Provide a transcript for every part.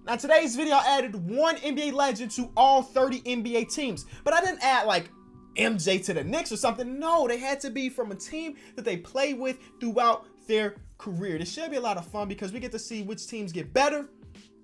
Now, today's video, I added one NBA legend to all 30 NBA teams, but I didn't add like MJ to the Knicks or something. No, they had to be from a team that they play with throughout their career. This should be a lot of fun because we get to see which teams get better.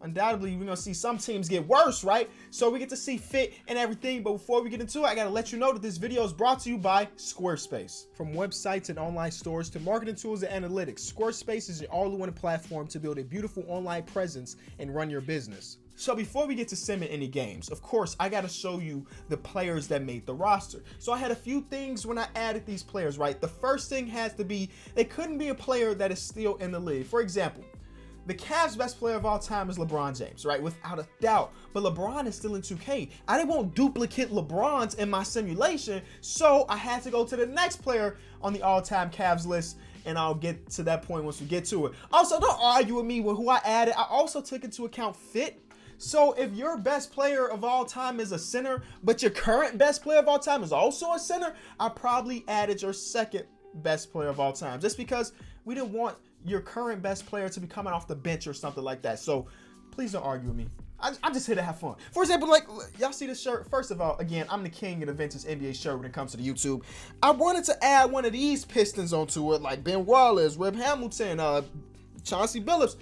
Undoubtedly, we're going to see some teams get worse, right? So we get to see fit and everything. But before we get into it, I got to let you know that this video is brought to you by Squarespace. From websites and online stores to marketing tools and analytics, Squarespace is your all-in-one platform to build a beautiful online presence and run your business. So before we get to simming any games, of course, I got to show you the players that made the roster. So I had a few things when I added these players, right? The first thing has to be, they couldn't be a player that is still in the league. For example, the Cavs' best player of all time is LeBron James, right? Without a doubt. But LeBron is still in 2K. I didn't want duplicate LeBrons in my simulation, so I had to go to the next player on the all-time Cavs list, and I'll get to that point once we get to it. Also, don't argue with me with who I added. I also took into account fit. So if your best player of all time is a center, but your current best player of all time is also a center, I probably added your second best player of all time, just because we didn't want your current best player to be coming off the bench or something like that. So please don't argue with me. I'm just here to have fun. For example, like, y'all see this shirt? First of all, again, I'm the king of the vintage NBA shirt when it comes to the YouTube. I wanted to add one of these Pistons onto it, like Ben Wallace, Rip Hamilton, Chauncey Billups,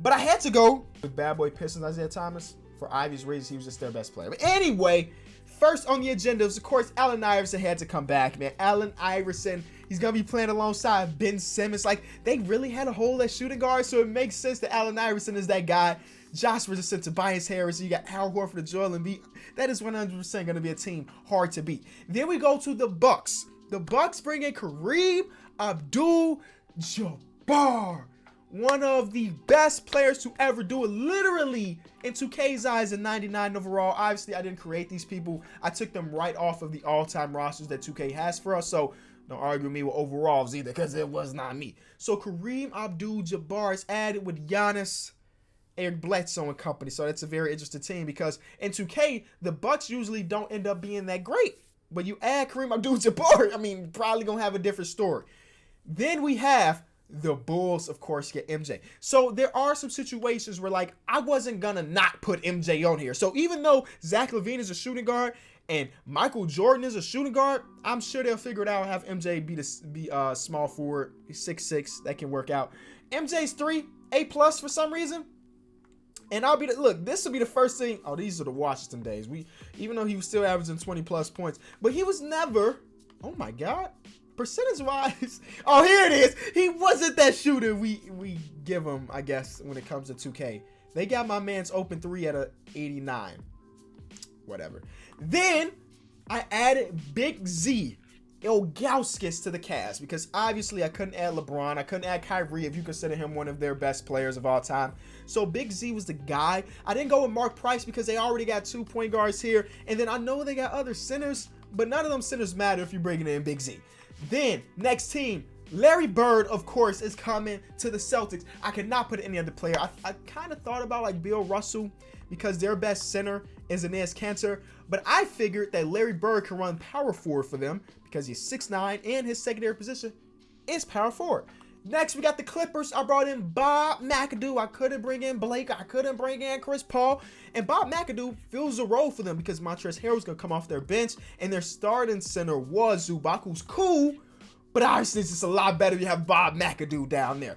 but I had to go with Bad Boy Pistons, Isaiah Thomas. For obvious reasons, he was just their best player. But anyway, first on the agenda is, of course, Allen Iverson had to come back, man. Allen Iverson, he's going to be playing alongside Ben Simmons. Like, they really had a hole at shooting guard, so it makes sense that Allen Iverson is that guy. Josh Richardson, Tobias Harris, you got Al Horford, Joel Embiid. That is 100% going to be a team hard to beat. Then we go to the Bucks. The Bucks bring in Kareem Abdul-Jabbar, one of the best players to ever do it, literally in 2K's eyes, in 99 overall. Obviously, I didn't create these people. I took them right off of the all-time rosters that 2K has for us, so don't argue with me with overalls either, because it was not me. So Kareem Abdul-Jabbar is added with Giannis, Eric Bledsoe and company, so that's a very interesting team, because in 2K, the Bucks usually don't end up being that great, but you add Kareem Abdul-Jabbar, I mean, probably gonna have a different story. Then we have the Bulls, of course, get MJ. So there are some situations where, like, I wasn't gonna not put MJ on here. So even though Zach LaVine is a shooting guard and Michael Jordan is a shooting guard, I'm sure they'll figure it out and have MJ be small forward. He's 6'6", that can work out. MJ's 3, A+ for some reason. And I'll be look, this will be the first thing. Oh, these are the Washington days. Even though he was still averaging 20+ points, but he was never, oh my God, percentage-wise, oh, here it is. He wasn't that shooter we give him, I guess, when it comes to 2K. They got my man's open 3 at a 89. Whatever. Then I added Big Z Ilgauskas to the cast, because obviously I couldn't add LeBron. I couldn't add Kyrie if you consider him one of their best players of all time. So Big Z was the guy. I didn't go with Mark Price because they already got 2 point guards here. And then I know they got other centers, but none of them centers matter if you're bringing in Big Z. Then, next team, Larry Bird, of course, is coming to the Celtics. I could not put any other player. I kind of thought about, like, Bill Russell, because their best center is Enes Kanter. But I figured that Larry Bird can run power forward for them because he's 6'9", and his secondary position is power forward. Next, we got the Clippers. I brought in Bob McAdoo. I couldn't bring in Blake. I couldn't bring in Chris Paul. And Bob McAdoo fills the role for them because Montrezl Harrell's going to come off their bench. And their starting center was Zubac, who's cool. But obviously, it's just a lot better if you have Bob McAdoo down there.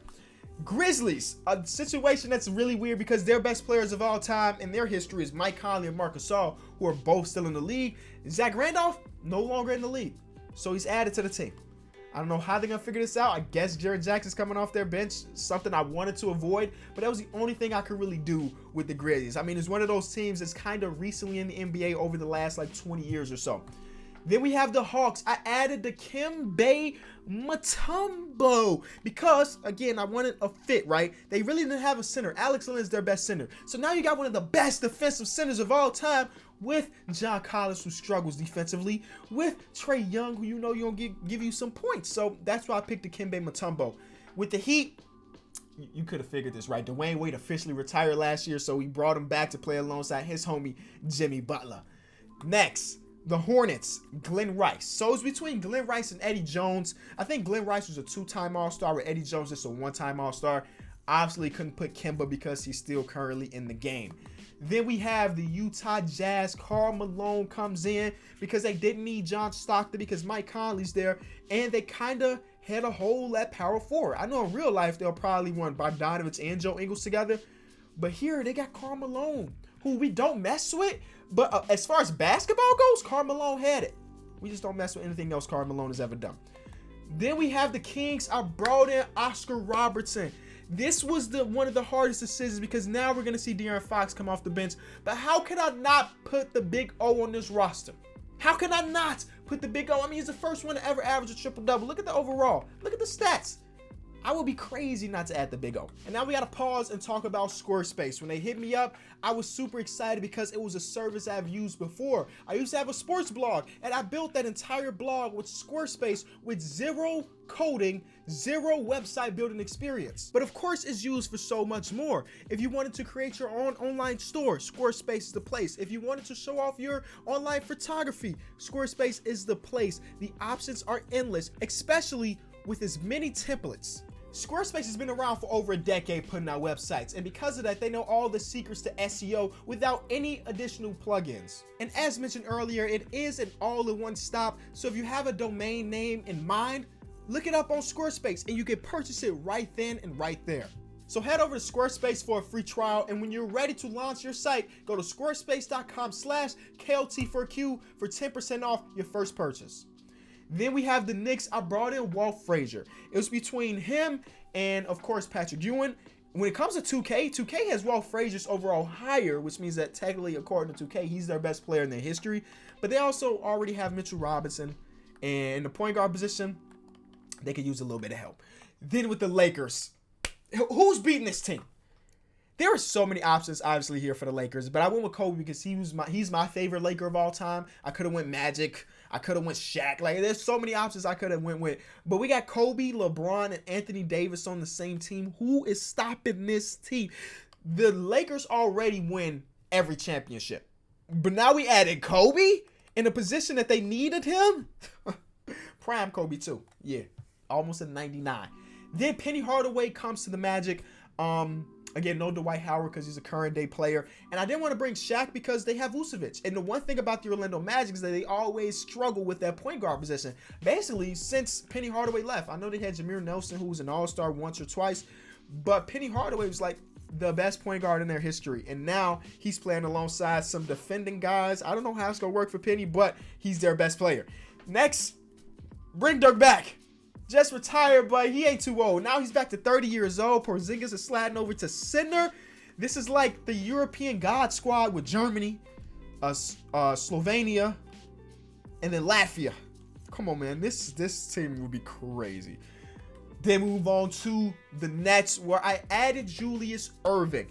Grizzlies, a situation that's really weird because their best players of all time in their history is Mike Conley and Marc Gasol, who are both still in the league. Zach Randolph, no longer in the league. So he's added to the team. I don't know how they're going to figure this out. I guess Jaren Jackson's coming off their bench, something I wanted to avoid, but that was the only thing I could really do with the Grizzlies. I mean, it's one of those teams that's kind of recently in the NBA over the last, like, 20 years or so. Then we have the Hawks. I added the Dikembe Mutombo because, again, I wanted a fit, right? They really didn't have a center. Alex Len is their best center. So now you got one of the best defensive centers of all time with John Collins, who struggles defensively, with Trae Young, who you know you're going to give you some points. So that's why I picked Dikembe Mutombo. With the Heat, you could have figured this, right? Dwayne Wade officially retired last year, so we brought him back to play alongside his homie, Jimmy Butler. Next, the Hornets, Glenn Rice. So it's between Glenn Rice and Eddie Jones. I think Glenn Rice was a 2-time All-Star, where Eddie Jones is a 1-time All-Star. Obviously, couldn't put Kemba because he's still currently in the game. Then we have the Utah Jazz. Karl Malone comes in because they didn't need John Stockton because Mike Conley's there, and they kind of had a hole at power forward. I know in real life they'll probably want Bogdanovich and Joe Ingles together, but here they got Karl Malone, who we don't mess with. But as far as basketball goes, Karl Malone had it. We just don't mess with anything else Karl Malone has ever done. Then we have the Kings. I brought in Oscar Robertson. This was one of the hardest decisions because now we're going to see De'Aaron Fox come off the bench. But how can I not put the big O on this roster? How can I not put the big O? I mean, he's the first one to ever average a triple-double. Look at the overall. Look at the stats. I would be crazy not to add the big O. And now we got to pause and talk about Squarespace. When they hit me up, I was super excited because it was a service I've used before. I used to have a sports blog, and I built that entire blog with Squarespace with zero coding, zero website building experience. But of course, it's used for so much more. If you wanted to create your own online store, Squarespace is the place. If you wanted to show off your online photography, Squarespace is the place. The options are endless, especially with as many templates. Squarespace has been around for over a decade putting out websites, and because of that, they know all the secrets to SEO without any additional plugins. And as mentioned earlier, it is an all-in-one stop, so if you have a domain name in mind, look it up on Squarespace and you can purchase it right then and right there. So head over to Squarespace for a free trial, and when you're ready to launch your site, go to squarespace.com/KLT4Q for 10% off your first purchase. Then we have the Knicks. I brought in Walt Frazier. It was between him and, of course, Patrick Ewing. When it comes to 2K, 2K has Walt Frazier's overall higher, which means that technically, according to 2K, he's their best player in their history. But they also already have Mitchell Robinson. And in the point guard position, they could use a little bit of help. Then with the Lakers, who's beating this team? There are so many options, obviously, here for the Lakers, but I went with Kobe because he's my favorite Laker of all time. I could have went Magic. I could have went Shaq. Like, there's so many options I could have went with. But we got Kobe, LeBron, and Anthony Davis on the same team. Who is stopping this team? The Lakers already win every championship. But now we added Kobe in a position that they needed him. Prime Kobe, too. Yeah, almost a 99. Then Penny Hardaway comes to the Magic. Again, no Dwight Howard because he's a current day player. And I didn't want to bring Shaq because they have Vucevic. And the one thing about the Orlando Magic is that they always struggle with that point guard position. Basically, since Penny Hardaway left. I know they had Jameer Nelson, who was an all-star once or twice. But Penny Hardaway was like the best point guard in their history. And now he's playing alongside some defending guys. I don't know how it's going to work for Penny, but he's their best player. Next, bring Dirk back. Just retired, but he ain't too old. Now he's back to 30 years old. Porzingis is sliding over to center. This is like the European God Squad with Germany, Slovenia, and then Latvia. Come on, man. This team would be crazy. Then move on to the Nets, where I added Julius Erving.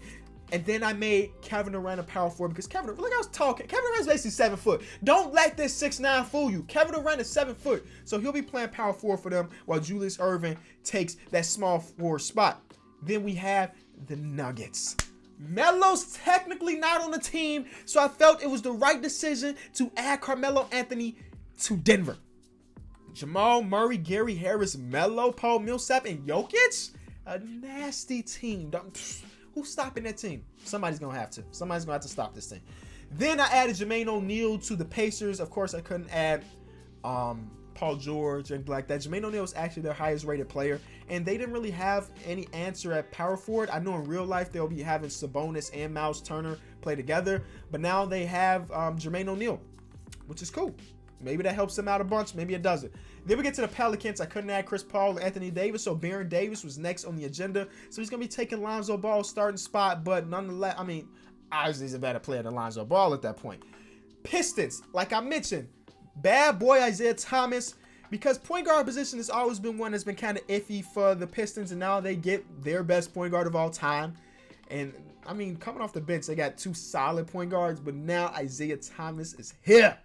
And then I made Kevin Durant a power forward because Kevin, like I was talking, Kevin Durant's basically 7 foot. Don't let this 6'9" fool you. Kevin Durant is 7 foot. So he'll be playing power forward for them while Julius Erving takes that small forward spot. Then we have the Nuggets. Melo's technically not on the team, so I felt it was the right decision to add Carmelo Anthony to Denver. Jamal Murray, Gary Harris, Melo, Paul Millsap, and Jokic? A nasty team. Who's stopping that team? Somebody's going to have to. Somebody's going to have to stop this thing. Then I added Jermaine O'Neal to the Pacers. Of course, I couldn't add Paul George and like that. Jermaine O'Neal was actually their highest rated player, and they didn't really have any answer at power forward. I know in real life they'll be having Sabonis and Miles Turner play together, but now they have Jermaine O'Neal, which is cool. Maybe that helps them out a bunch. Maybe it doesn't. Then we get to the Pelicans. I couldn't add Chris Paul or Anthony Davis, so Baron Davis was next on the agenda. So he's going to be taking Lonzo Ball's starting spot, but nonetheless, I mean, obviously he's a better player than Lonzo Ball at that point. Pistons, like I mentioned, bad boy Isaiah Thomas, because point guard position has always been one that's been kind of iffy for the Pistons, and now they get their best point guard of all time. And, I mean, coming off the bench, they got 2 solid point guards, but now Isaiah Thomas is here.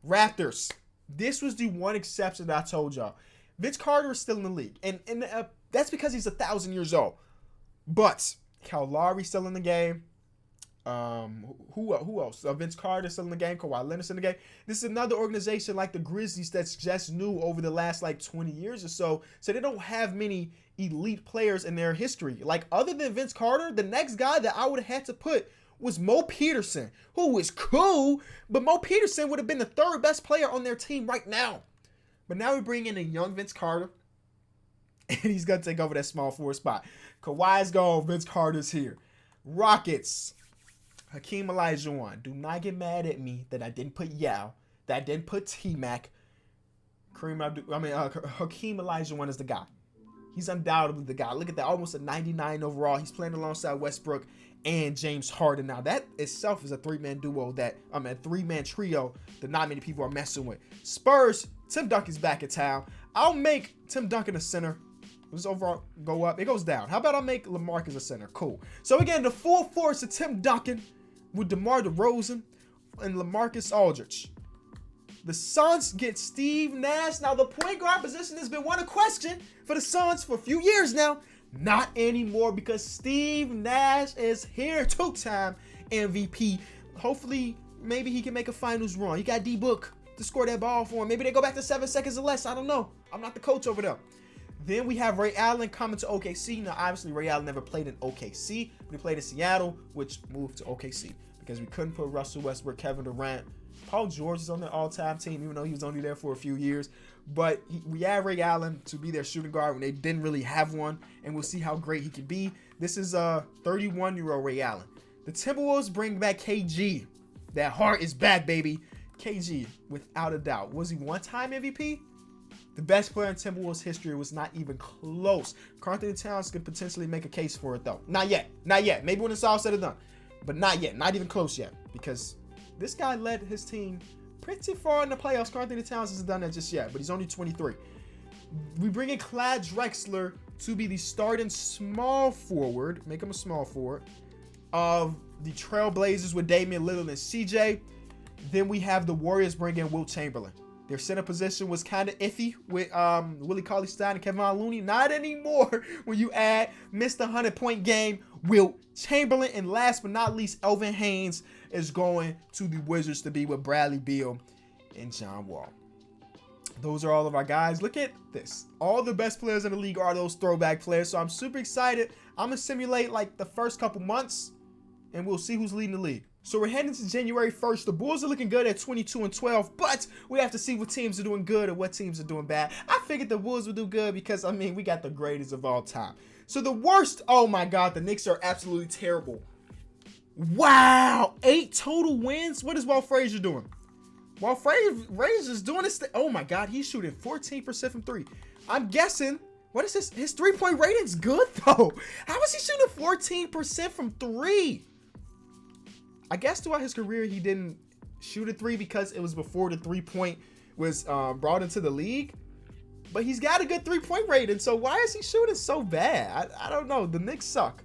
Raptors. This was the one exception that I told y'all. Vince Carter is still in the league, and that's because he's 1,000 years old. But Kyle Lowry's still in the game. Who else? Vince Carter still in the game. Kawhi Leonard's in the game. This is another organization like the Grizzlies that's just new over the last like 20 years or so. So they don't have many elite players in their history. Like other than Vince Carter, the next guy that I would have had to put was Mo Peterson, who is cool, but Mo Peterson would have been the third best player on their team right now. But now we bring in a young Vince Carter, and he's gonna take over that small forward spot. Kawhi's gone. Vince Carter's here. Rockets. Hakeem Olajuwon. Do not get mad at me that I didn't put Yao, that I didn't put T-Mac. Hakeem Olajuwon is the guy. He's undoubtedly the guy. Look at that, almost a 99 overall. He's playing alongside Westbrook and James Harden. Now that itself is a three-man duo a three-man trio that not many people are messing with. Spurs, Tim Duncan's back in town. I'll make Tim Duncan a center. Does overall go up? It goes down. How about I make LaMarcus a center? Cool. So again, the full force of Tim Duncan with DeMar DeRozan and LaMarcus Aldridge. The Suns get Steve Nash. Now, the point guard position has been one of question for the Suns for a few years now. Not anymore because Steve Nash is here. Two-time MVP. Hopefully, maybe he can make a finals run. You got D-Book to score that ball for him. Maybe they go back to 7 seconds or less. I don't know. I'm not the coach over there. Then we have Ray Allen coming to OKC. Now, obviously, Ray Allen never played in OKC. But he played in Seattle, which moved to OKC because we couldn't put Russell Westbrook, Kevin Durant. Paul George is on the all-time team, even though he was only there for a few years. But we had Ray Allen to be their shooting guard when they didn't really have one, and we'll see how great he can be. This is a 31-year-old Ray Allen. The Timberwolves bring back KG. That heart is back, baby. KG, without a doubt. Was he one-time MVP? The best player in Timberwolves history was not even close. Karl-Anthony Towns could potentially make a case for it, though. Not yet. Not yet. Maybe when it's all said and done. But not yet. Not even close yet. Because this guy led his team pretty far in the playoffs. Karl-Anthony Towns hasn't done that just yet, but he's only 23. We bring in Clyde Drexler to be the starting small forward, make him a small forward, of the Trailblazers with Damian Lillard and CJ. Then we have the Warriors bring in Wilt Chamberlain. Their center position was kind of iffy with Willie Cauley-Stein and Kevin Looney. Not anymore when you add Mr. 100-point game Wilt Chamberlain. And last but not least, Elvin Haynes is going to the Wizards to be with Bradley Beal and John Wall. Those are all of our guys. Look at this. All the best players in the league are those throwback players. So I'm super excited. I'm going to simulate like the first couple months, and we'll see who's leading the league. So we're heading to January 1st. The Bulls are looking good at 22-12, but we have to see what teams are doing good and what teams are doing bad. I figured the Bulls would do good because, I mean, we got the greatest of all time. So the worst, oh my God, the Knicks are absolutely terrible. Wow, 8 total wins? What is Walt Frazier doing? Walt Frazier's doing this thing. Oh my God, he's shooting 14% from 3. I'm guessing, what is this? His 3-point rating's good though. How is he shooting 14% from 3? I guess throughout his career, he didn't shoot a 3 because it was before the 3-point was brought into the league. But he's got a good 3-point rating, so why is he shooting so bad? I don't know. The Knicks suck.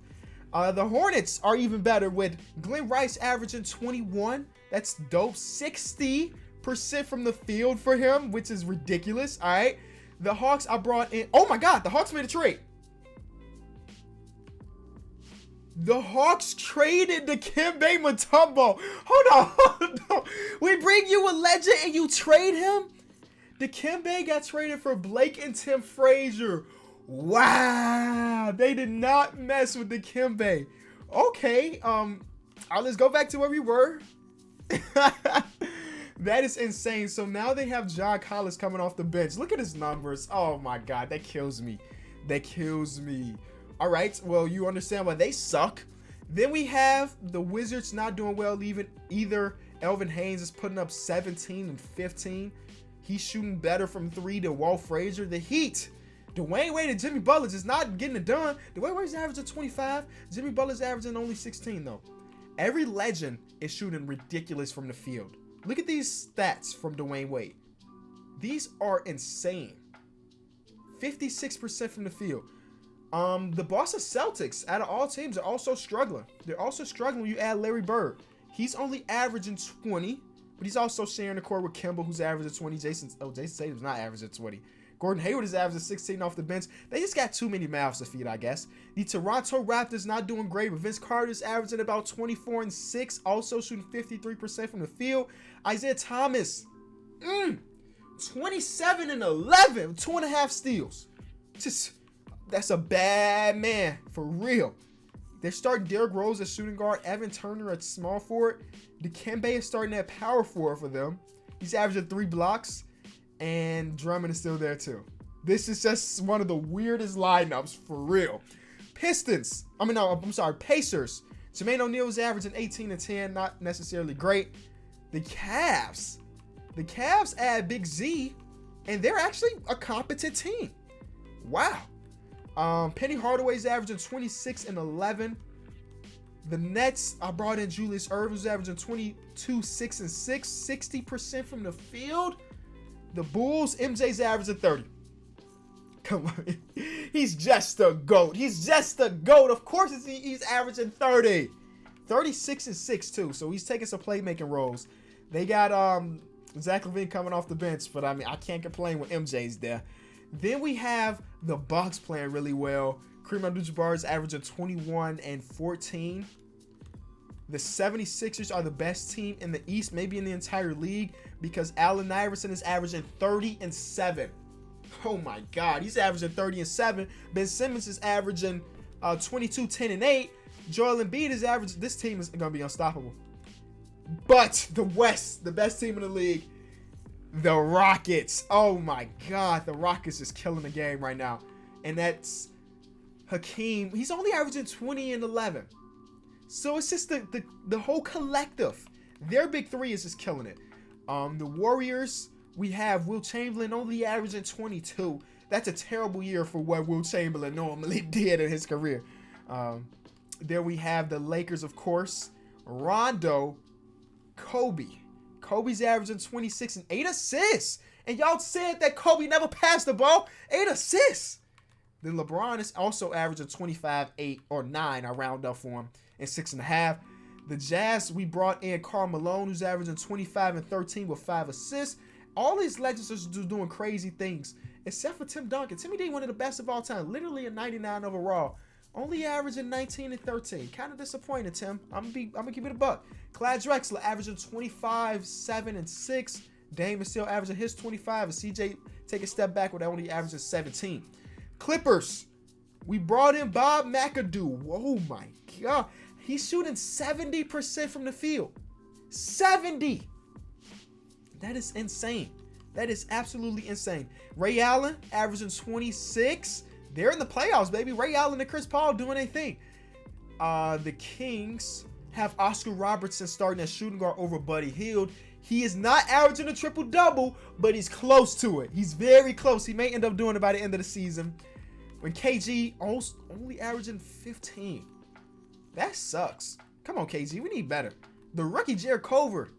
The Hornets are even better with Glenn Rice averaging 21. That's dope. 60% from the field for him, which is ridiculous. All right. The Hawks, I brought in. Oh my God, the Hawks made a trade. The Hawks traded Dikembe Mutombo. Hold on. We bring you a legend and you trade him? Dikembe got traded for Blake and Tim Frazier. Wow. They did not mess with Dikembe. Okay. Let's go back to where we were. That is insane. So now they have John Collins coming off the bench. Look at his numbers. Oh my God. That kills me. That kills me. All right, well, you understand why they suck. Then we have the Wizards not doing well. Either Elvin Haynes is putting up 17 and 15. He's shooting better from 3 than Walt Frazier. The Heat, Dwayne Wade and Jimmy Butler just not getting it done. Dwayne Wade's averaging 25. Jimmy Butler's averaging only 16, though. Every legend is shooting ridiculous from the field. Look at these stats from Dwayne Wade. These are insane. 56% from the field. The Boston Celtics, out of all teams, are also struggling. They're also struggling when you add Larry Bird. He's only averaging 20, but he's also sharing the court with Kemba, who's averaging 20. Jason Tatum's not averaging 20. Gordon Hayward is averaging 16 off the bench. They just got too many mouths to feed, I guess. The Toronto Raptors not doing great, but Vince Carter's averaging about 24 and 6, also shooting 53% from the field. Isaiah Thomas, 27 and 11, 2.5 steals. That's a bad man, for real. They're starting Derrick Rose at shooting guard, Evan Turner at small forward. Dikembe is starting at power forward for them. He's averaging 3 blocks, and Drummond is still there too. This is just one of the weirdest lineups, for real. Pacers. Jermaine O'Neal is averaging 18 and 10, not necessarily great. The Cavs add Big Z, and they're actually a competent team. Wow. Penny Hardaway's averaging 26 and 11. The Nets, I brought in Julius Erving, who's averaging 22, 6 and 6, 60% from the field. The Bulls, MJ's averaging 30. Come on. He's just a GOAT. He's just a GOAT. Of course he's averaging 30. 36 and 6 too. So he's taking some playmaking roles. They got Zach LaVine coming off the bench, but I mean, I can't complain when MJ's there. Then we have the Bucks playing really well. Kareem Abdul-Jabbar is averaging 21 and 14. The 76ers are the best team in the East, maybe in the entire league, because Allen Iverson is averaging 30 and 7. Oh my God, he's averaging 30 and 7. Ben Simmons is averaging 22, 10 and 8. Joel Embiid is averaging. This team is going to be unstoppable. But the West, the best team in the league, the Rockets. Oh my God, the Rockets is killing the game right now. And that's Hakeem. He's only averaging 20 and 11. So it's just the whole collective. Their big three is just killing it. The Warriors, we have Will Chamberlain only averaging 22. That's a terrible year for what Will Chamberlain normally did in his career. There we have the Lakers, of course. Rondo, Kobe. Kobe's averaging 26 and 8 assists. And y'all said that Kobe never passed the ball. 8 assists. Then LeBron is also averaging 25, 8, or 9. I round up for him. And 6.5. The Jazz, we brought in Karl Malone, who's averaging 25 and 13 with 5 assists. All these legends are just doing crazy things, except for Tim Duncan. Timmy D, one of the best of all time, literally a 99 overall. Only averaging 19 and 13. Kind of disappointed, Tim. I'm gonna keep it a buck. Clyde Drexler averaging 25, 7, and 6. Dame is still averaging his 25, and CJ take a step back with only averaging 17. Clippers, we brought in Bob McAdoo. Oh my God. He's shooting 70% from the field. 70. That is insane. That is absolutely insane. Ray Allen averaging 26. They're in the playoffs, baby. Ray Allen and Chris Paul doing their thing. The Kings have Oscar Robertson starting as shooting guard over Buddy Hield. He is not averaging a triple-double, but he's close to it. He's very close. He may end up doing it by the end of the season. When KG only averaging 15. That sucks. Come on, KG. We need better. The rookie Jared Culver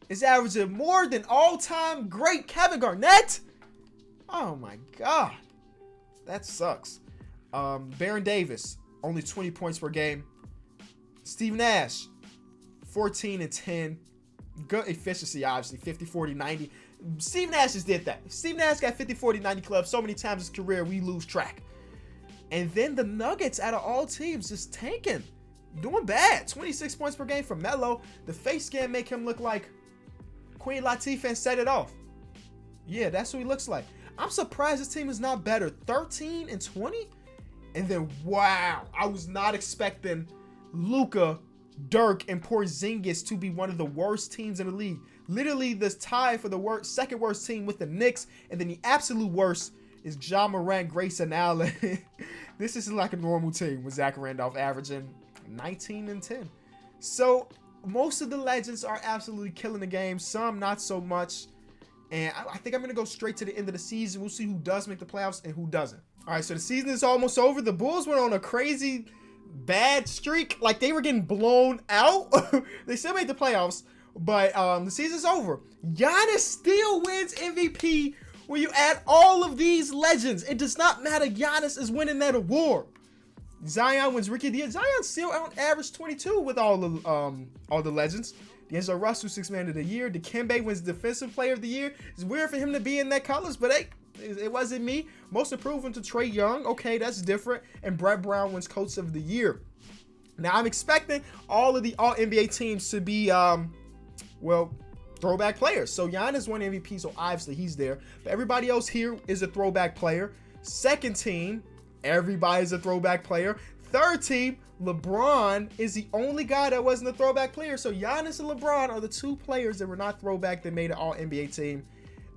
is averaging more than all-time great Kevin Garnett. Oh, my God. That sucks. Baron Davis, only 20 points per game. Steve Nash, 14 and 10. Good efficiency, obviously. 50, 40, 90. Steve Nash just did that. Steve Nash got 50, 40, 90 clubs so many times in his career, we lose track. And then the Nuggets, out of all teams, just tanking. Doing bad. 26 points per game for Melo. The face scan make him look like Queen Latifah and set it off. Yeah, that's what he looks like. I'm surprised this team is not better. 13 and 20? And then, wow, I was not expecting Luka, Dirk, and Porzingis to be one of the worst teams in the league. Literally, this tie for the second worst team with the Knicks, and then the absolute worst is Ja Morant, Grayson Allen. This is like a normal team with Zach Randolph averaging 19 and 10. So most of the legends are absolutely killing the game. Some not so much. And I think I'm going to go straight to the end of the season. We'll see who does make the playoffs and who doesn't. All right, so the season is almost over. The Bulls went on a crazy bad streak. Like, they were getting blown out. They still made the playoffs, but the season's over. Giannis still wins MVP when you add all of these legends. It does not matter. Giannis is winning that award. Zion wins Rookie of the Year. Zion still on average 22 with all the legends. D'Angelo Russell, 6th Man of the Year. Dikembe wins Defensive Player of the Year. It's weird for him to be in that colors, but hey, It wasn't me. Most improved to Trae Young. Okay, that's different. And Brett Brown wins Coach of the Year. Now, I'm expecting all of the All-NBA teams to be, well, throwback players. So Giannis won MVP, so obviously he's there. But everybody else here is a throwback player. Second team, everybody's a throwback player. Third team, LeBron is the only guy that wasn't a throwback player. So Giannis and LeBron are the two players that were not throwback that made an All-NBA team.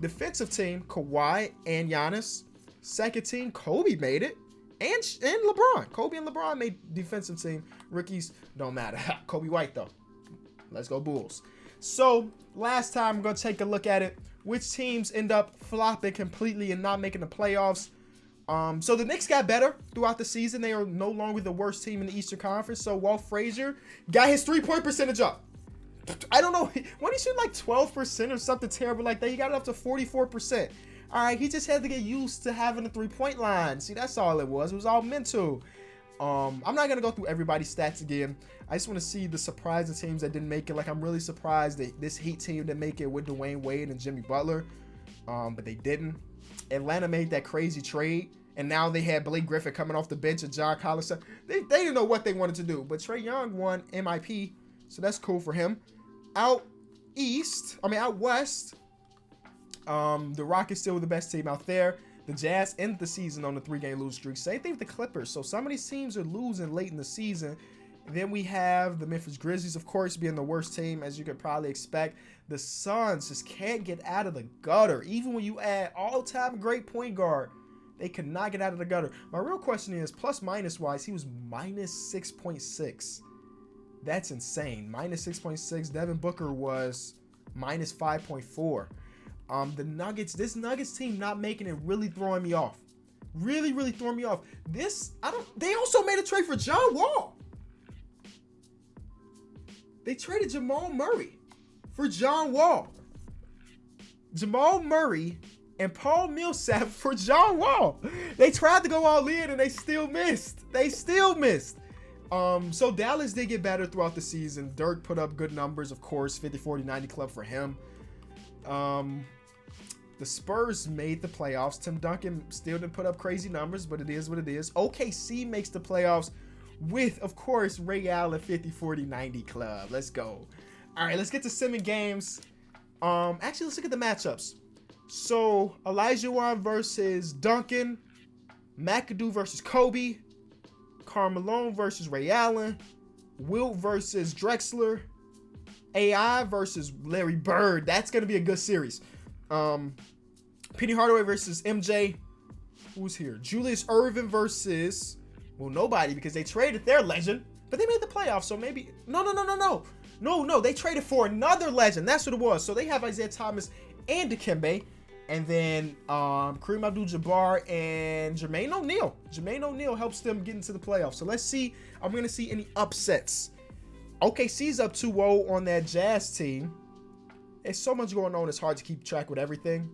Defensive team, Kawhi and Giannis. Second team, Kobe made it. And LeBron. Kobe and LeBron made defensive team. Rookies don't matter. Kobe White, though. Let's go Bulls. So, last time, I'm going to take a look at it. Which teams end up flopping completely and not making the playoffs. So, the Knicks got better throughout the season. They are no longer the worst team in the Eastern Conference. So, Walt Frazier got his three-point percentage up. I don't know. When he shoot like 12% or something terrible like that, he got it up to 44%. All right, he just had to get used to having a three-point line. See, that's all it was. It was all mental. I'm not going to go through everybody's stats again. I just want to see the surprising teams that didn't make it. Like, I'm really surprised that this Heat team didn't make it with Dwayne Wade and Jimmy Butler, but they didn't. Atlanta made that crazy trade, and now they had Blake Griffin coming off the bench and John Collins. They didn't know what they wanted to do, but Trae Young won MIP, so that's cool for him. Out west, the Rockets still were the best team out there. The Jazz ended the season on a 3-game lose streak. Same thing with the Clippers. So some of these teams are losing late in the season. Then we have the Memphis Grizzlies, of course, being the worst team, as you could probably expect. The Suns just can't get out of the gutter. Even when you add all-time great point guard, they could not get out of the gutter. My real question is, plus-minus wise, he was minus 6.6. That's insane. Minus 6.6. Devin Booker was minus 5.4. This Nuggets team not making it really throwing me off. Really, really throwing me off. They also made a trade for John Wall. They traded Jamal Murray for John Wall. Jamal Murray and Paul Millsap for John Wall. They tried to go all in and they still missed. So Dallas did get better throughout the season. Dirk put up good numbers, of course. 50, 40, 90 club for him. The Spurs made the playoffs. Tim Duncan still didn't put up crazy numbers, but it is what it is. OKC makes the playoffs with, of course, Ray Allen 50, 40, 90 club. Let's go. All right, let's get to 7 games. Actually, let's look at the matchups. So, Olajuwon versus Duncan. McAdoo versus Kobe. Karl Malone versus Ray Allen. Wilt versus Drexler. AI versus Larry Bird. That's going to be a good series. Penny Hardaway versus MJ. Who's here? Julius Erving versus, well, nobody, because they traded their legend, but they made the playoffs, so maybe, no, they traded for another legend. That's what it was. So they have Isaiah Thomas and Dikembe, and then Kareem Abdul-Jabbar and Jermaine O'Neal. Jermaine O'Neal helps them get into the playoffs. So let's see. I'm going to see any upsets. OKC's up 2-0 on that Jazz team. There's so much going on, it's hard to keep track with everything.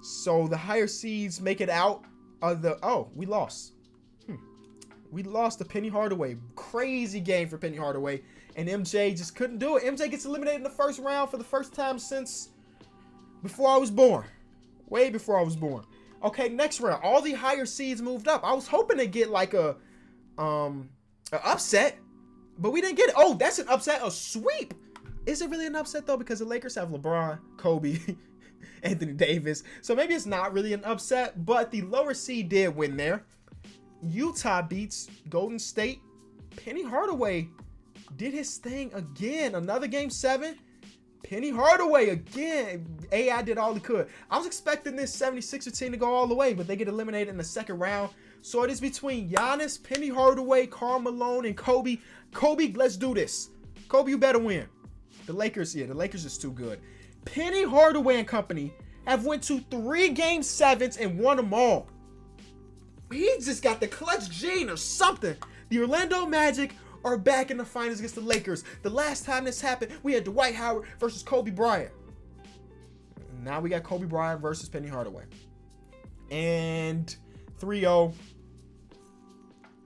So the higher seeds make it out of the... Oh, we lost. We lost to Penny Hardaway. Crazy game for Penny Hardaway. And MJ just couldn't do it. MJ gets eliminated in the first round for the first time since before I was born. Way before I was born. Okay, next round. All the higher seeds moved up. I was hoping to get like a upset, but we didn't get it. Oh, that's an upset. A sweep. Is it really an upset, though? Because the Lakers have LeBron, Kobe, Anthony Davis. So maybe it's not really an upset, but the lower seed did win there. Utah beats Golden State. Penny Hardaway did his thing again. Another game 7. Penny Hardaway again. AI did all he could. I was expecting this 76er team to go all the way, but they get eliminated in the second round. So it is between Giannis, Penny Hardaway, Karl Malone, and Kobe. Kobe, let's do this. Kobe, you better win. The Lakers is too good. Penny Hardaway and company have went to 3 game 7s and won them all. He just got the clutch gene or something. The Orlando Magic are back in the finals against the Lakers. The last time this happened, we had Dwight Howard versus Kobe Bryant. Now we got Kobe Bryant versus Penny Hardaway. And 3-0.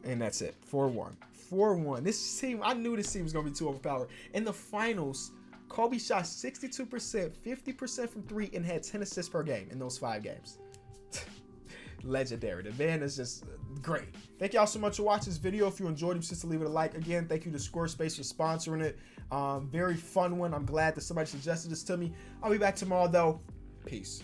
And that's it. 4-1. 4-1. This team, I knew this team was going to be too overpowered. In the finals, Kobe shot 62%, 50% from 3, and had 10 assists per game in those 5 games. legendary. The man is just great. Thank y'all so much for watching this video. If you enjoyed it, just leave it a like. Again, thank you to Squarespace for sponsoring it. Very fun one. I'm glad that somebody suggested this to me. I'll be back tomorrow though. Peace.